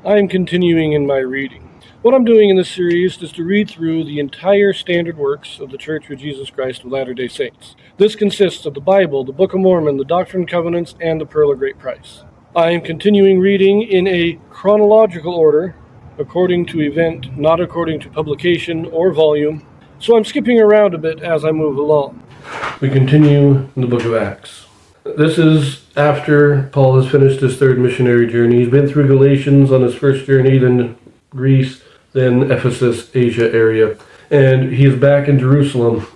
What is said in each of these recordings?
I am continuing in my reading. What I'm doing in this series is to read through the entire standard works of the Church of Jesus Christ of Latter-day Saints. This consists of the Bible, the Book of Mormon, the Doctrine and Covenants, and the Pearl of Great Price. I am continuing reading in a chronological order, according to event, not according to publication or volume, so I'm skipping around a bit as I move along. We continue in the book of Acts. This is after Paul has finished his third missionary journey. He's been through Galatians on his first journey, then Greece, then Ephesus, Asia area, and he is back in Jerusalem.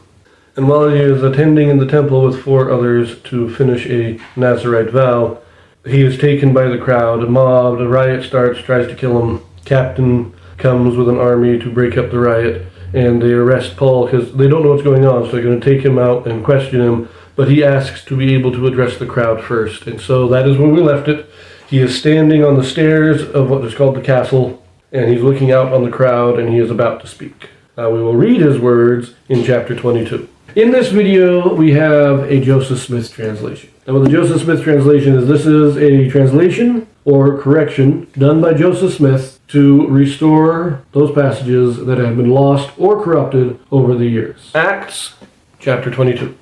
And while he is attending in the temple with 4 others to finish a Nazirite vow, he is taken by the crowd. A mob, a riot starts, tries to kill him. Captain comes with an army to break up the riot, and they arrest Paul because they don't know what's going on, so they're going to take him out and question him. But he asks to be able to address the crowd first. And so that is where we left it. He is standing on the stairs of what is called the castle, and he's looking out on the crowd, and he is about to speak. Now we will read his words in chapter 22. In this video, we have a Joseph Smith translation. And what the Joseph Smith translation is, this is a translation or correction done by Joseph Smith to restore those passages that have been lost or corrupted over the years. Acts chapter 22.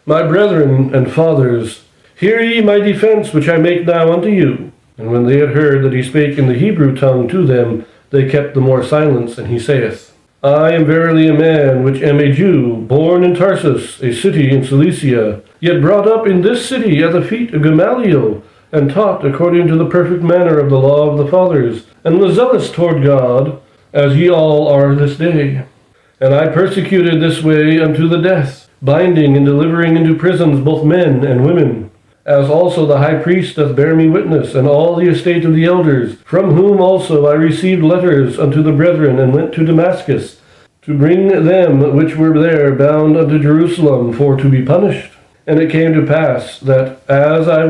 My brethren and fathers, hear ye my defense which I make now unto you. And when they had heard that he spake in the Hebrew tongue to them, they kept the more silence, and he saith, I am verily a man which am a Jew, born in Tarsus, a city in Cilicia, yet brought up in this city at the feet of Gamaliel, and taught according to the perfect manner of the law of the fathers, and was zealous toward God, as ye all are this day. And I persecuted this way unto the death, binding and delivering into prisons both men and women, as also the high priest doth bear me witness, and all the estate of the elders, from whom also I received letters unto the brethren, and went to Damascus, to bring them which were there bound unto Jerusalem for to be punished. And it came to pass that as I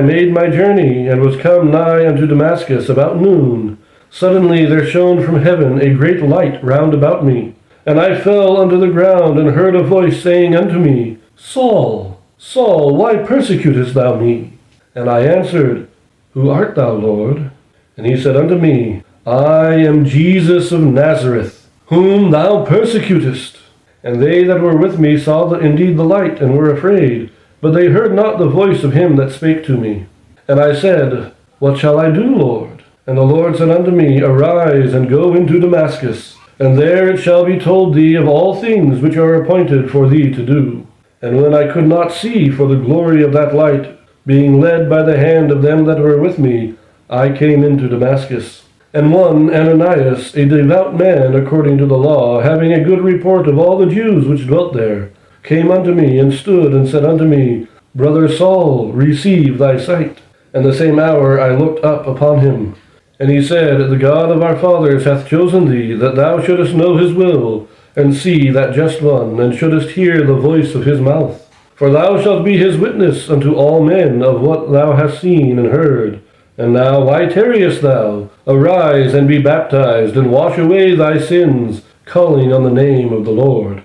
made my journey, and was come nigh unto Damascus about noon, suddenly there shone from heaven a great light round about me. And I fell unto the ground, and heard a voice saying unto me, Saul, Saul, why persecutest thou me? And I answered, Who art thou, Lord? And he said unto me, I am Jesus of Nazareth, whom thou persecutest. And they that were with me saw indeed the light, and were afraid, but they heard not the voice of him that spake to me. And I said, What shall I do, Lord? And the Lord said unto me, Arise, and go into Damascus, and there it shall be told thee of all things which are appointed for thee to do. And when I could not see for the glory of that light, being led by the hand of them that were with me, I came into Damascus. And one, Ananias, a devout man according to the law, having a good report of all the Jews which dwelt there, came unto me, and stood, and said unto me, Brother Saul, receive thy sight. And the same hour I looked up upon him. And he said, The God of our fathers hath chosen thee, that thou shouldest know his will, and see that just one, and shouldest hear the voice of his mouth. For thou shalt be his witness unto all men of what thou hast seen and heard. And now why tarriest thou? Arise and be baptized, and wash away thy sins, calling on the name of the Lord.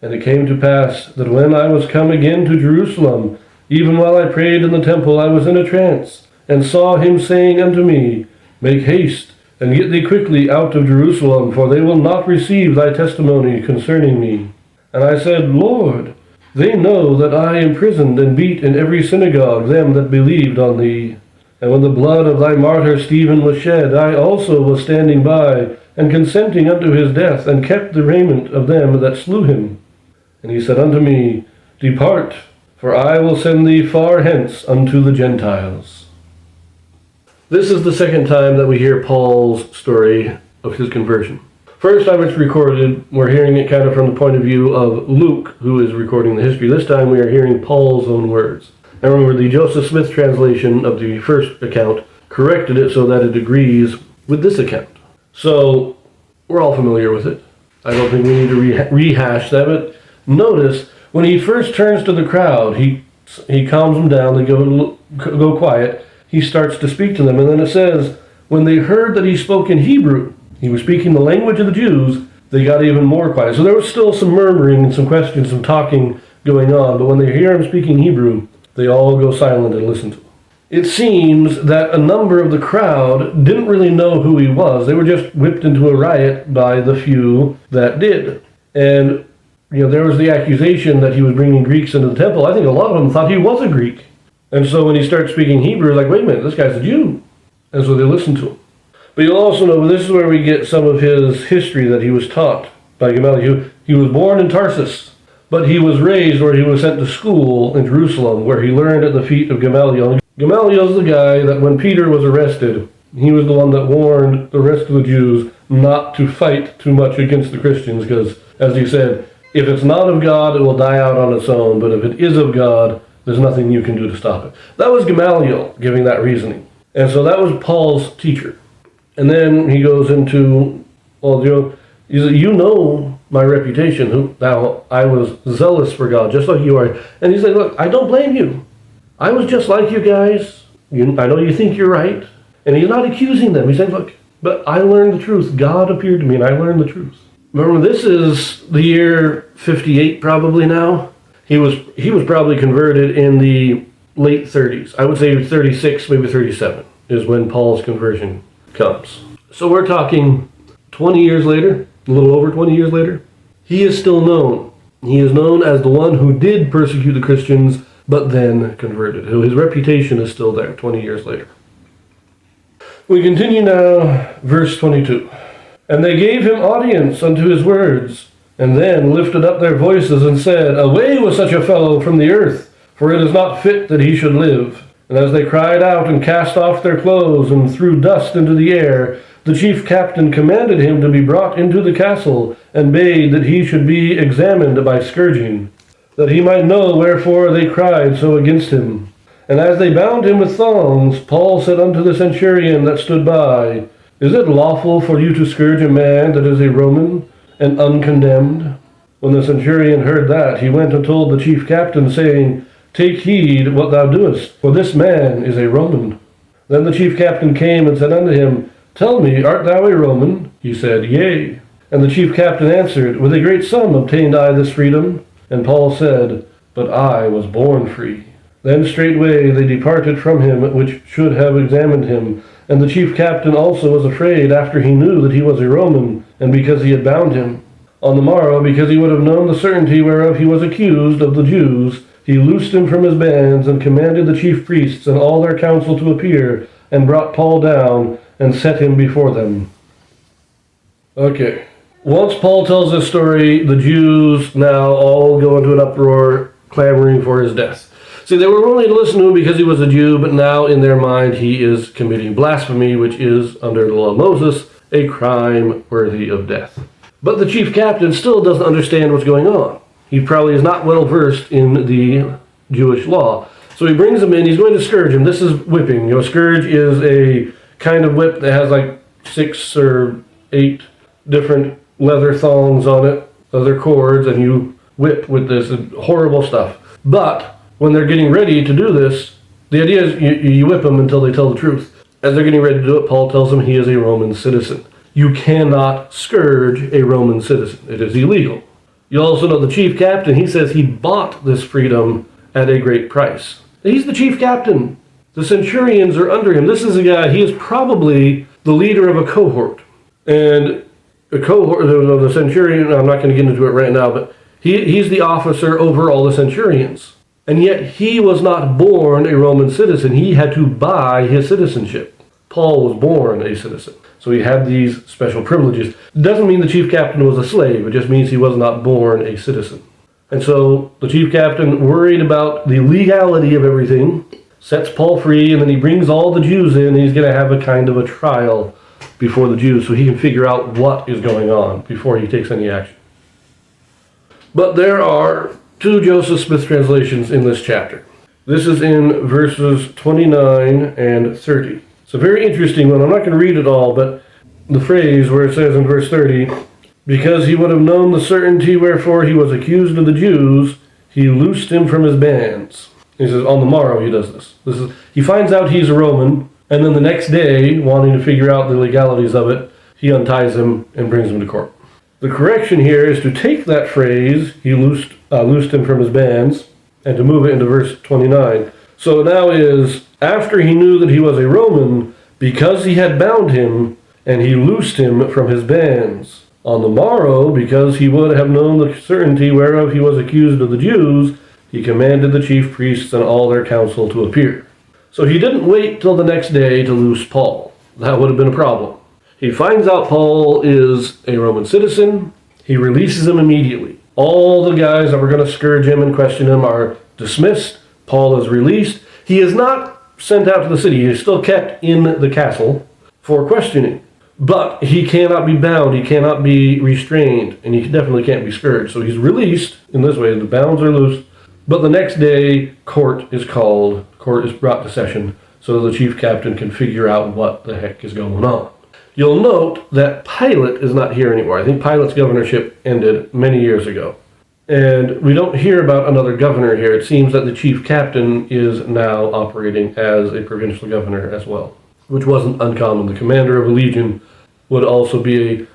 And it came to pass that when I was come again to Jerusalem, even while I prayed in the temple, I was in a trance, and saw him saying unto me, Make haste, and get thee quickly out of Jerusalem, for they will not receive thy testimony concerning me. And I said, Lord, they know that I imprisoned and beat in every synagogue them that believed on thee. And when the blood of thy martyr Stephen was shed, I also was standing by, and consenting unto his death, and kept the raiment of them that slew him. And he said unto me, Depart, for I will send thee far hence unto the Gentiles. This is the second time that we hear Paul's story of his conversion. First time it's recorded, we're hearing it kind of from the point of view of Luke, who is recording the history. This time we are hearing Paul's own words. And remember, the Joseph Smith translation of the first account corrected it so that it agrees with this account. So, we're all familiar with it. I don't think we need to rehash that, but notice, when he first turns to the crowd, he calms them down, they go quiet, he starts to speak to them, and then it says, when they heard that he spoke in Hebrew, he was speaking the language of the Jews, they got even more quiet. So there was still some murmuring and some questions, some talking going on, but when they hear him speaking Hebrew, they all go silent and listen to him. it seems that a number of the crowd didn't really know who he was. They were just whipped into a riot by the few that did. And, there was the accusation that he was bringing Greeks into the temple. I think a lot of them thought he was a Greek. And so when he starts speaking Hebrew, like, wait a minute, this guy's a Jew. And so they listened to him. But you'll also know, this is where we get some of his history that he was taught by Gamaliel. He was born in Tarsus, but he was raised, or he was sent to school in Jerusalem, where he learned at the feet of Gamaliel. Gamaliel's the guy that when Peter was arrested, he was the one that warned the rest of the Jews not to fight too much against the Christians, because, as he said, if it's not of God, it will die out on its own, but if it is of God, there's nothing you can do to stop it. That was Gamaliel giving that reasoning. And so that was Paul's teacher. And then he goes into, you know my reputation, now I was zealous for God, just like you are. And he's like, look, I don't blame you. I was just like you guys. I know you think you're right. And he's not accusing them. He's saying, look, but I learned the truth. God appeared to me and I learned the truth. Remember, this is the year 58 probably now. He was probably converted in the late 30s. I would say 36, maybe 37 is when Paul's conversion comes. So we're talking 20 years later, a little over 20 years later. He is still known. He is known as the one who did persecute the Christians, but then converted. His reputation is still there 20 years later. We continue now, verse 22. And they gave him audience unto his words, and then lifted up their voices and said, Away with such a fellow from the earth, for it is not fit that he should live. And as they cried out and cast off their clothes and threw dust into the air, the chief captain commanded him to be brought into the castle, and bade that he should be examined by scourging, that he might know wherefore they cried so against him. And as they bound him with thongs, Paul said unto the centurion that stood by, Is it lawful for you to scourge a man that is a Roman, and uncondemned? When the centurion heard that, he went and told the chief captain, saying, Take heed what thou doest, for this man is a Roman. Then the chief captain came and said unto him, Tell me, art thou a Roman? He said, Yea. And the chief captain answered, With a great sum obtained I this freedom. And Paul said, But I was born free. Then straightway they departed from him, which should have examined him. And the chief captain also was afraid, after he knew that he was a Roman, and because he had bound him. On the morrow, because he would have known the certainty whereof he was accused of the Jews, he loosed him from his bands, and commanded the chief priests and all their council to appear, and brought Paul down, and set him before them. Okay. Once Paul tells this story, the Jews now all go into an uproar, clamoring for his death. See, they were willing to listen to him because he was a Jew, but now in their mind he is committing blasphemy, which is, under the law of Moses, a crime worthy of death. But the chief captain still doesn't understand what's going on. He probably is not well versed in the Jewish law. So he brings him in, he's going to scourge him. This is whipping. Scourge is a kind of whip that has like 6 or 8 different leather thongs on it, leather cords, and you whip with this horrible stuff. But when they're getting ready to do this, the idea is you whip them until they tell the truth. As they're getting ready to do it, Paul tells them he is a Roman citizen. You cannot scourge a Roman citizen. It is illegal. You also know the chief captain, he says he bought this freedom at a great price. He's the chief captain. The centurions are under him. This is a guy, he is probably the leader of a cohort. And a cohort, the centurion, I'm not going to get into it right now, but he's the officer over all the centurions. And yet he was not born a Roman citizen. He had to buy his citizenship. Paul was born a citizen. So he had these special privileges. It doesn't mean the chief captain was a slave. It just means he was not born a citizen. And so the chief captain, worried about the legality of everything, sets Paul free, and then he brings all the Jews in, and he's going to have a kind of a trial before the Jews so he can figure out what is going on before he takes any action. But there are 2 Joseph Smith translations in this chapter. This is in verses 29 and 30. It's a very interesting one. I'm not going to read it all, but the phrase where it says in verse 30, because he would have known the certainty wherefore he was accused of the Jews, he loosed him from his bands. He says, on the morrow he does this. He finds out he's a Roman, and then the next day, wanting to figure out the legalities of it, he unties him and brings him to court. The correction here is to take that phrase, he loosed him from his bands, and to move it into verse 29. So now is, after he knew that he was a Roman, because he had bound him, and he loosed him from his bands. On the morrow, because he would have known the certainty whereof he was accused of the Jews, he commanded the chief priests and all their council to appear. So he didn't wait till the next day to loose Paul. That would have been a problem. He finds out Paul is a Roman citizen. He releases him immediately. All the guys that were going to scourge him and question him are dismissed. Paul is released. He is not sent out to the city. He is still kept in the castle for questioning. But he cannot be bound. He cannot be restrained. And he definitely can't be scourged. So he's released in this way. The bounds are loose. But the next day, court is called. Court is brought to session so the chief captain can figure out what the heck is going on. You'll note that Pilate is not here anymore. I think Pilate's governorship ended many years ago. And we don't hear about another governor here. It seems that the chief captain is now operating as a provincial governor as well, which wasn't uncommon. The commander of a legion would also be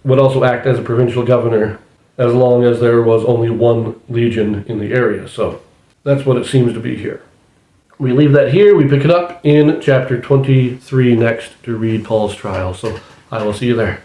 would also act as a provincial governor as long as there was only one legion in the area. So that's what it seems to be here. We leave that here. We pick it up in chapter 23 next to read Paul's trial. So I will see you there.